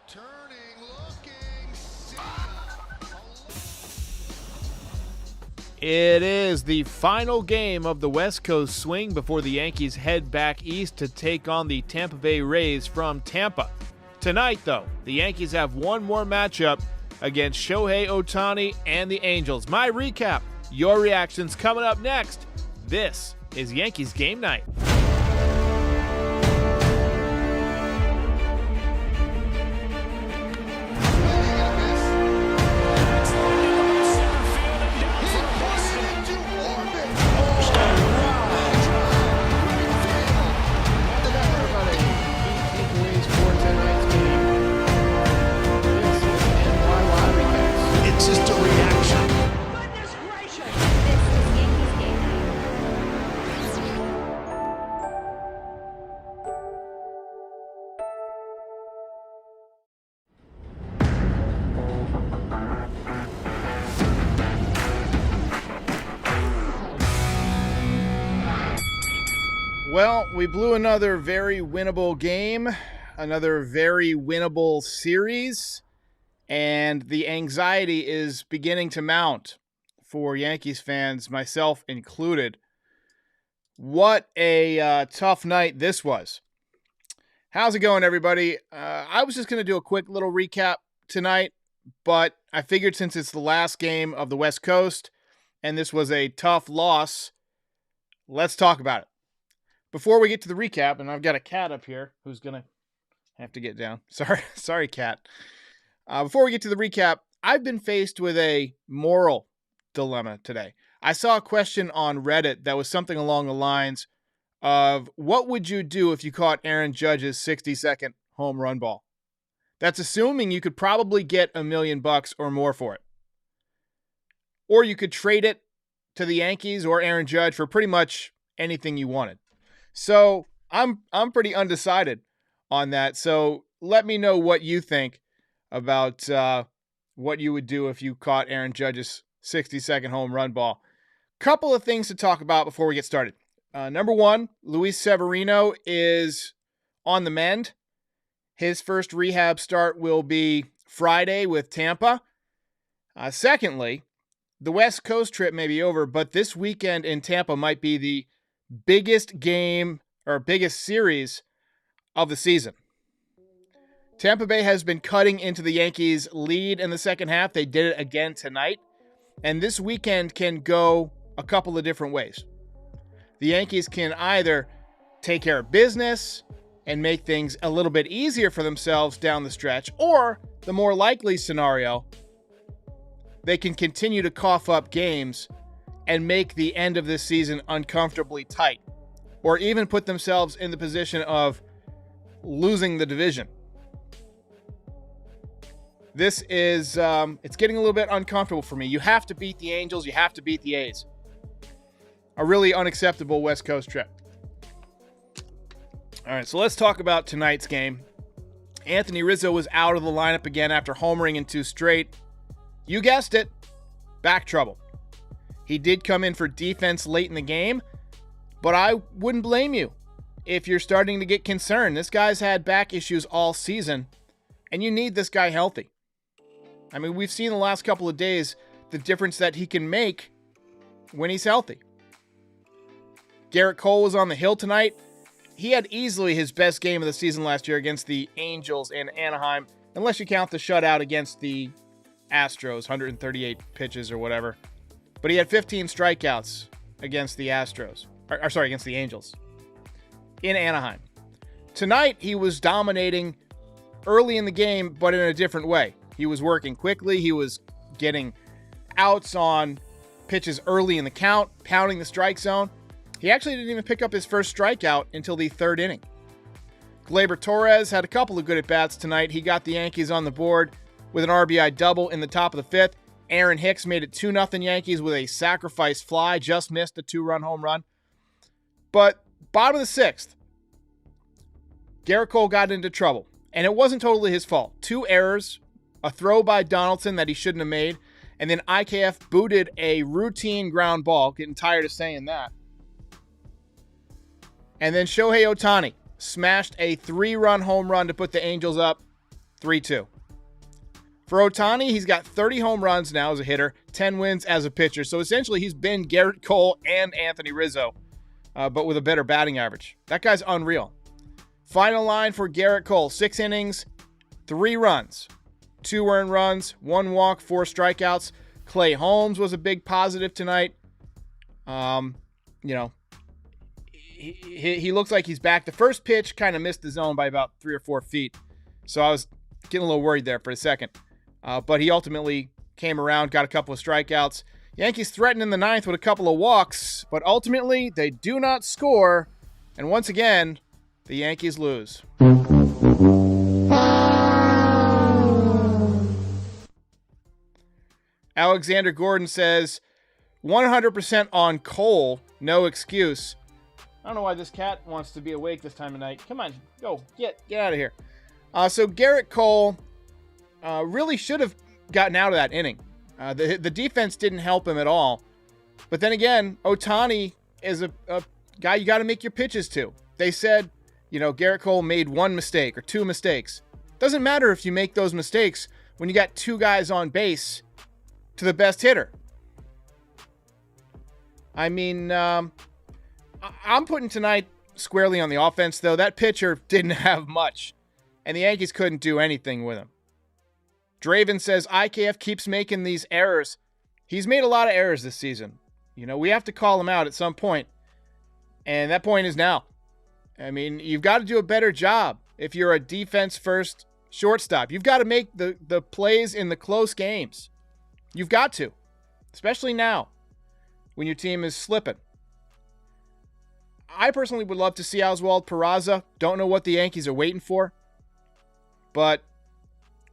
Turning, looking, It is the final game of the West Coast swing before the Yankees head back east to take on the Tampa Bay Rays from Tampa. Tonight, though, the Yankees have one more matchup against Shohei Ohtani and the Angels. My recap, your reactions coming up next. This is Yankees Game Night. Well, we blew another very winnable game, another very winnable series, and the anxiety is beginning to mount for Yankees fans, myself included. What a tough night this was. How's it going, everybody? I was just going to do a quick little recap tonight, but I figured since it's the last game of the West Coast, and this was a tough loss, let's talk about it. Before we get to the recap, and I've got a cat up here who's going to have to get down. Sorry, cat. Before we get to the recap, I've been faced with a moral dilemma today. I saw a question on Reddit that was something along the lines of, what would you do if you caught Aaron Judge's 60-second home run ball? That's assuming you could probably get $1 million or more for it. Or you could trade it to the Yankees or Aaron Judge for pretty much anything you wanted. So I'm pretty undecided on that. So let me know what you think about what you would do if you caught Aaron Judge's 60-second home run ball. Couple of things to talk about before we get started. Number one, Luis Severino is on the mend. His first rehab start will be Friday with Tampa. Secondly, the West Coast trip may be over, but this weekend in Tampa might be the biggest game or biggest series of the season. Tampa Bay has been cutting into the Yankees' lead in the second half. They did it again tonight. And this weekend can go a couple of different ways. The Yankees can either take care of business and make things a little bit easier for themselves down the stretch, or the more likely scenario, they can continue to cough up games and make the end of this season uncomfortably tight, or even put themselves in the position of losing the division. This is, it's getting a little bit uncomfortable for me. You have to beat the Angels. You have to beat the A's. A really unacceptable West Coast trip. All right, so let's talk about tonight's game. Anthony Rizzo was out of the lineup again after homering in 2 straight. You guessed it, back trouble. He did come in for defense late in the game, but I wouldn't blame you if you're starting to get concerned. This guy's had back issues all season, and you need this guy healthy. I mean, we've seen the last couple of days the difference that he can make when he's healthy. Garrett Cole was on the hill tonight. He had easily his best game of the season last year against the Angels in Anaheim, unless you count the shutout against the Astros, 138 pitches or whatever. But he had 15 strikeouts against the Astros. Against the Angels in Anaheim. Tonight, he was dominating early in the game, but in a different way. He was working quickly. He was getting outs on pitches early in the count, pounding the strike zone. He actually didn't even pick up his first strikeout until the 3rd inning. Gleyber Torres had a couple of good at-bats tonight. He got the Yankees on the board with an RBI double in the top of the 5th. Aaron Hicks made it 2-0 Yankees with a sacrifice fly, just missed a 2-run home run. But bottom of the 6th, Garrett Cole got into trouble, and it wasn't totally his fault. 2 errors, a throw by Donaldson that he shouldn't have made, and then IKF booted a routine ground ball, getting tired of saying that. And then Shohei Ohtani smashed a 3-run home run to put the Angels up 3-2. For Ohtani, he's got 30 home runs now as a hitter, 10 wins as a pitcher. So essentially, he's been Garrett Cole and Anthony Rizzo, but with a better batting average. That guy's unreal. Final line for Garrett Cole, 6 innings, 3 runs, 2 earned runs, 1 walk, 4 strikeouts. Clay Holmes was a big positive tonight. He looks like he's back. The first pitch kind of missed the zone by about 3 or 4 feet. So I was getting a little worried there for a second. But he ultimately came around, got a couple of strikeouts. Yankees threatened in the 9th with a couple of walks, but ultimately they do not score. And once again, the Yankees lose. Alexander Gordon says, 100% on Cole, no excuse. I don't know why this cat wants to be awake this time of night. Come on, go, get out of here. So Garrett Cole really should have gotten out of that inning. The defense didn't help him at all. But then again, Ohtani is a guy you got to make your pitches to. They said, Garrett Cole made 1 mistake or 2 mistakes. Doesn't matter if you make those mistakes when you got 2 guys on base to the best hitter. I mean, I'm putting tonight squarely on the offense, though. That pitcher didn't have much, and the Yankees couldn't do anything with him. Draven says IKF keeps making these errors. He's made a lot of errors this season. We have to call him out at some point, and that point is now. I mean, you've got to do a better job if you're a defense-first shortstop. You've got to make the plays in the close games. You've got to, especially now when your team is slipping. I personally would love to see Oswald Peraza. Don't know what the Yankees are waiting for, but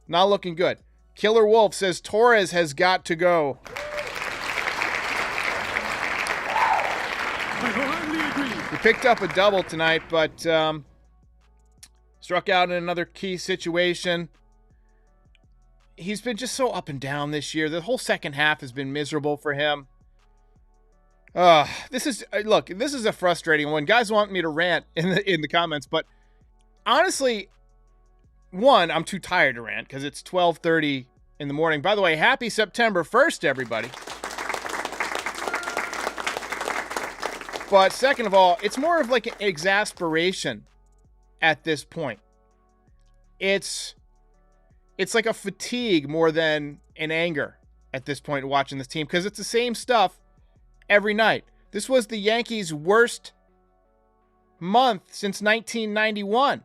not looking good. Killer Wolf says Torres has got to go. He picked up a double tonight, but struck out in another key situation. He's been just so up and down this year. The whole second half has been miserable for him. This is a frustrating one. Guys want me to rant in the comments, but honestly, one, I'm too tired to rant because it's 12:30 in the morning. By the way, happy September 1st, everybody. But second of all, it's more of like an exasperation at this point. It's like a fatigue more than an anger at this point watching this team because it's the same stuff every night. This was the Yankees' worst month since 1991.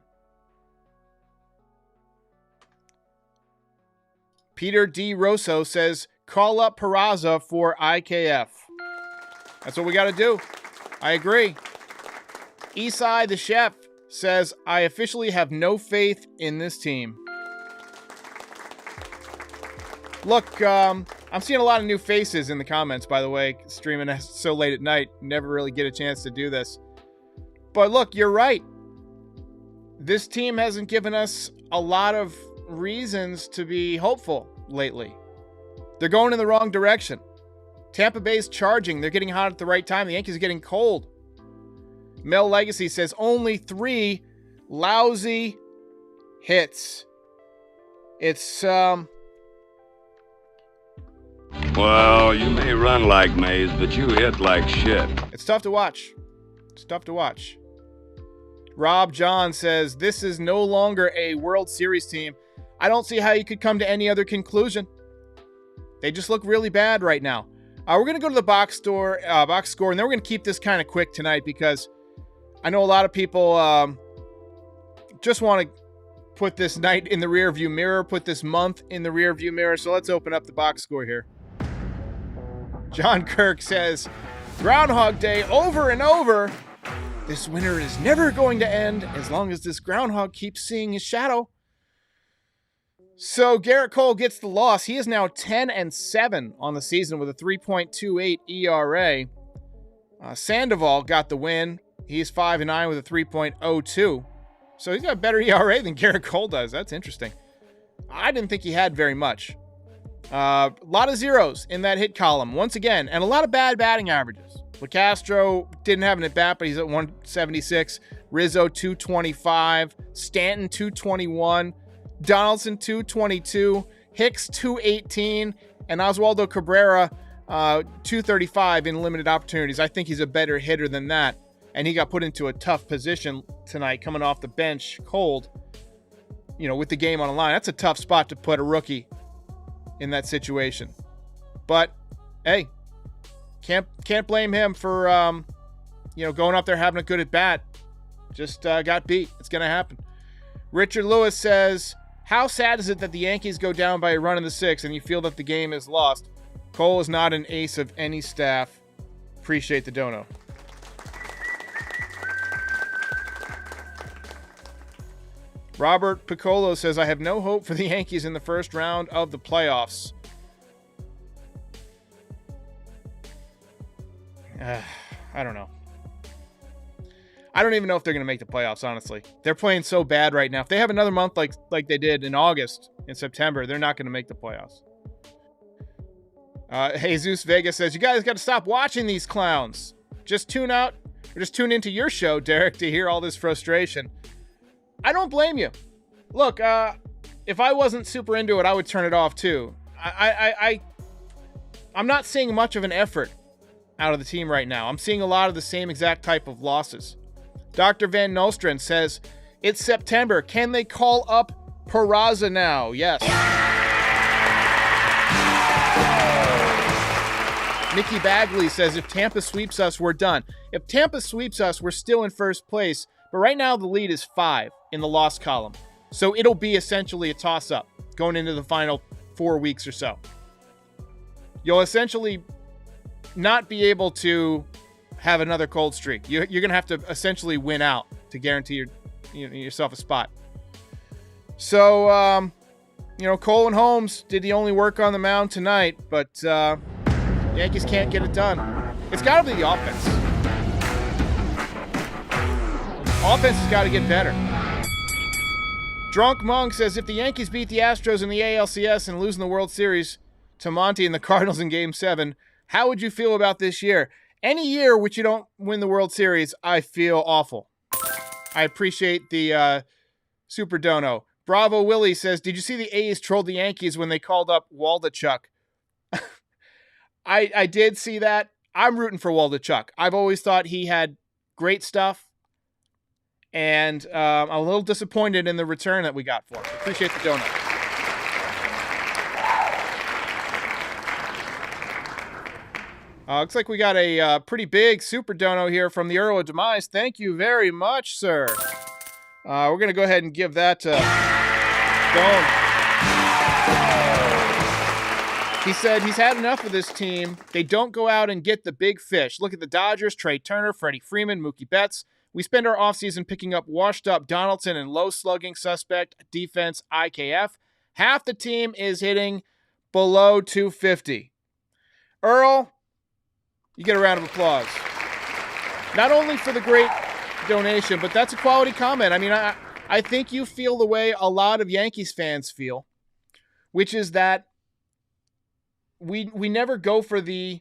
Peter D. Rosso says, call up Peraza for IKF. That's what we got to do. I agree. Isai the Chef says, I officially have no faith in this team. Look, I'm seeing a lot of new faces in the comments, by the way, streaming so late at night. Never really get a chance to do this. But look, you're right. This team hasn't given us a lot of reasons to be hopeful lately. They're going in the wrong direction. Tampa Bay's charging. They're getting hot at the right time. The Yankees are getting cold. Mel Legacy says only 3 lousy hits. It's, Well, you may run like Mays, but you hit like shit. It's tough to watch. It's tough to watch. Rob John says, this is no longer a World Series team. I don't see how you could come to any other conclusion. They just look really bad right now. We're going to go to the box score, and then we're going to keep this kind of quick tonight because I know a lot of people just want to put this night in the rearview mirror, put this month in the rearview mirror. So let's open up the box score here. John Kirk says, Groundhog Day over and over. This winter is never going to end as long as this groundhog keeps seeing his shadow. So Garrett Cole gets the loss. He is now 10-7 on the season with a 3.28 ERA. Sandoval got the win. He's 5-9 with a 3.02. So he's got a better ERA than Garrett Cole does. That's interesting. I didn't think he had very much. A lot of zeros in that hit column once again, and a lot of bad batting averages. LeCastro didn't have an at-bat, but he's at 176. Rizzo, 225. Stanton, 221. Donaldson 222, Hicks 218, and Oswaldo Cabrera 235 in limited opportunities. I think he's a better hitter than that, and he got put into a tough position tonight coming off the bench cold, with the game on the line. That's a tough spot to put a rookie in that situation. But hey, can't blame him for going up there having a good at bat. Just got beat. It's going to happen. Richard Lewis says, how sad is it that the Yankees go down by a run in the sixth and you feel that the game is lost? Cole is not an ace of any staff. Appreciate the dono. Robert Piccolo says, I have no hope for the Yankees in the first round of the playoffs. I don't know. I don't even know if they're going to make the playoffs, honestly. They're playing so bad right now. If they have another month like they did in August and September, they're not going to make the playoffs. Jesus Vega says, you guys got to stop watching these clowns. Just tune out or just tune into your show, Derek, to hear all this frustration. I don't blame you. Look, if I wasn't super into it, I would turn it off too. I'm not seeing much of an effort out of the team right now. I'm seeing a lot of the same exact type of losses. Dr. Van Nostrand says, it's September. Can they call up Peraza now? Yes. Nikki Bagley says, if Tampa sweeps us, we're done. If Tampa sweeps us, we're still in first place. But right now, the lead is 5 in the loss column. So it'll be essentially a toss-up going into the final 4 weeks or so. You'll essentially not be able to have another cold streak. You're going to have to essentially win out to guarantee yourself a spot. So, Cole and Holmes did the only work on the mound tonight, but Yankees can't get it done. It's got to be the offense. Offense has got to get better. Drunk Monk says, if the Yankees beat the Astros in the ALCS and lose in the World Series to Monty and the Cardinals in Game 7, how would you feel about this year? Any year which you don't win the World Series, I feel awful. I appreciate the Super Dono. Bravo Willie says, did you see the A's trolled the Yankees when they called up Waldachuk? I did see that. I'm rooting for Waldachuk. I've always thought he had great stuff. And I'm a little disappointed in the return that we got for him. Appreciate the donut. Looks like we got a pretty big super dono here from the Earl of Demise. Thank you very much, sir. We're going to go ahead and give that to Stone. He said he's had enough of this team. They don't go out and get the big fish. Look at the Dodgers, Trey Turner, Freddie Freeman, Mookie Betts. We spend our offseason picking up washed-up Donaldson and low-slugging suspect defense IKF. Half the team is hitting below 250. Earl, you get a round of applause. Not only for the great donation, but that's a quality comment. I mean, I think you feel the way a lot of Yankees fans feel, which is that we never go for the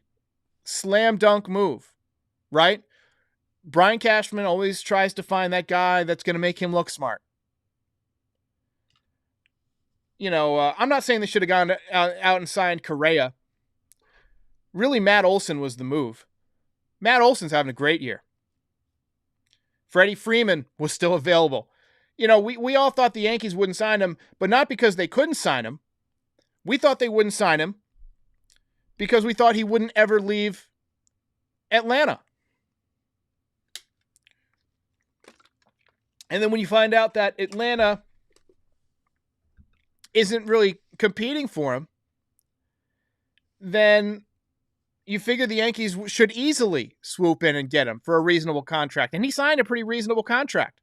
slam dunk move, right? Brian Cashman always tries to find that guy that's going to make him look smart. I'm not saying they should have gone out and signed Correa. Really, Matt Olson was the move. Matt Olson's having a great year. Freddie Freeman was still available. We all thought the Yankees wouldn't sign him, but not because they couldn't sign him. We thought they wouldn't sign him because we thought he wouldn't ever leave Atlanta. And then when you find out that Atlanta isn't really competing for him, then you figure the Yankees should easily swoop in and get him for a reasonable contract. And he signed a pretty reasonable contract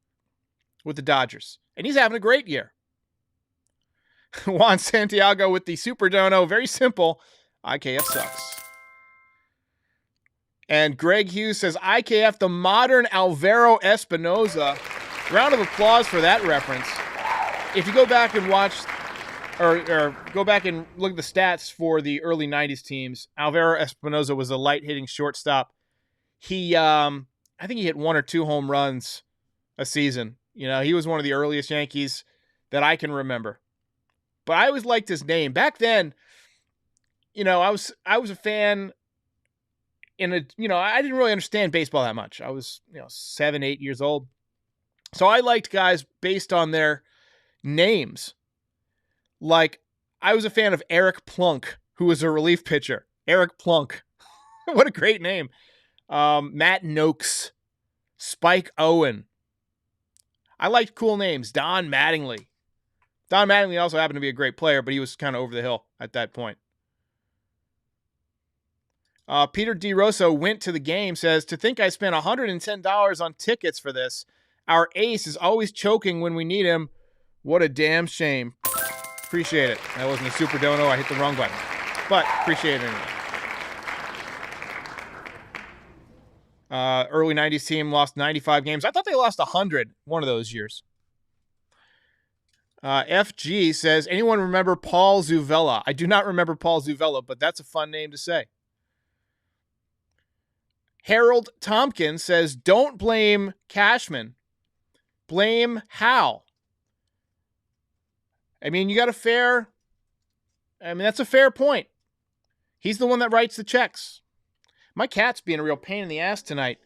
with the Dodgers. And he's having a great year. Juan Santiago with the Super Dono. Very simple. IKF sucks. And Greg Hughes says, IKF, the modern Alvaro Espinoza. Round of applause for that reference. If you go back and watch, or go back and look at the stats for the early 90s teams, Alvaro Espinoza was a light-hitting shortstop. He, I think he hit 1 or 2 home runs a season. He was one of the earliest Yankees that I can remember. but I always liked his name. Back then, I was a fan I didn't really understand baseball that much. I was, 7, 8 years old. So I liked guys based on their names. Like, I was a fan of Eric Plunk, who was a relief pitcher. Eric Plunk. What a great name. Matt Noakes. Spike Owen. I liked cool names. Don Mattingly. Don Mattingly also happened to be a great player, but he was kind of over the hill at that point. Peter DeRosso went to the game, says, to think I spent $110 on tickets for this. Our ace is always choking when we need him. What a damn shame. Appreciate it. That wasn't a super dono. I hit the wrong button. But appreciate it anyway. Early 90s team lost 95 games. I thought they lost 100 one of those years. FG says, anyone remember Paul Zuvella? I do not remember Paul Zuvella, but that's a fun name to say. Harold Tompkins says, don't blame Cashman. Blame Hal. I mean, that's a fair point. He's the one that writes the checks. My cat's being a real pain in the ass tonight.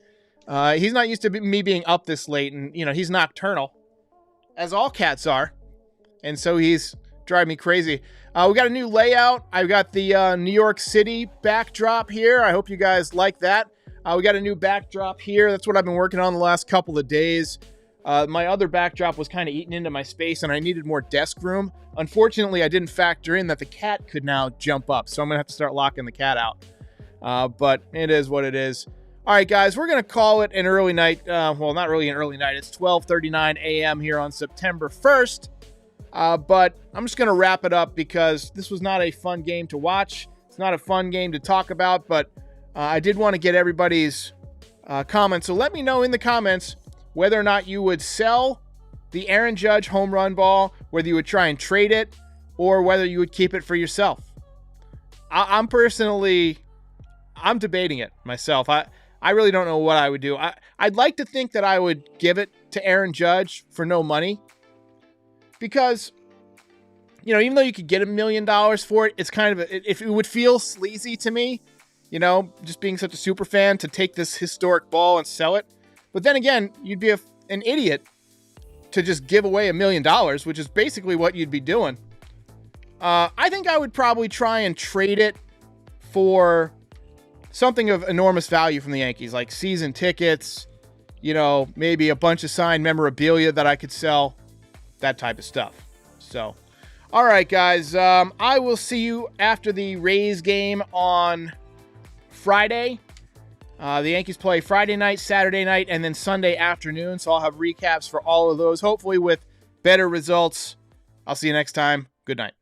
He's not used to me being up this late, and, he's nocturnal, as all cats are. And so he's driving me crazy. We got a new layout. I've got the New York City backdrop here. I hope you guys like that. We got a new backdrop here. That's what I've been working on the last couple of days. My other backdrop was kind of eating into my space, and I needed more desk room. Unfortunately, I didn't factor in that the cat could now jump up, so I'm going to have to start locking the cat out. But it is what it is. All right, guys, we're going to call it an early night. Well, not really an early night. It's 12:39 a.m. here on September 1st. But I'm just going to wrap it up because this was not a fun game to watch. It's not a fun game to talk about, but I did want to get everybody's comments. So let me know in the comments whether or not you would sell the Aaron Judge home run ball, whether you would try and trade it, or whether you would keep it for yourself. I'm debating it myself. I really don't know what I would do. I'd like to think that I would give it to Aaron Judge for no money. Because, even though you could get $1 million for it, it's kind of, if it would feel sleazy to me, just being such a super fan to take this historic ball and sell it. But then again, you'd be an idiot to just give away $1 million, which is basically what you'd be doing. I think I would probably try and trade it for something of enormous value from the Yankees, like season tickets, maybe a bunch of signed memorabilia that I could sell, that type of stuff. So, all right, guys, I will see you after the Rays game on Friday. The Yankees play Friday night, Saturday night, and then Sunday afternoon. So I'll have recaps for all of those, hopefully with better results. I'll see you next time. Good night.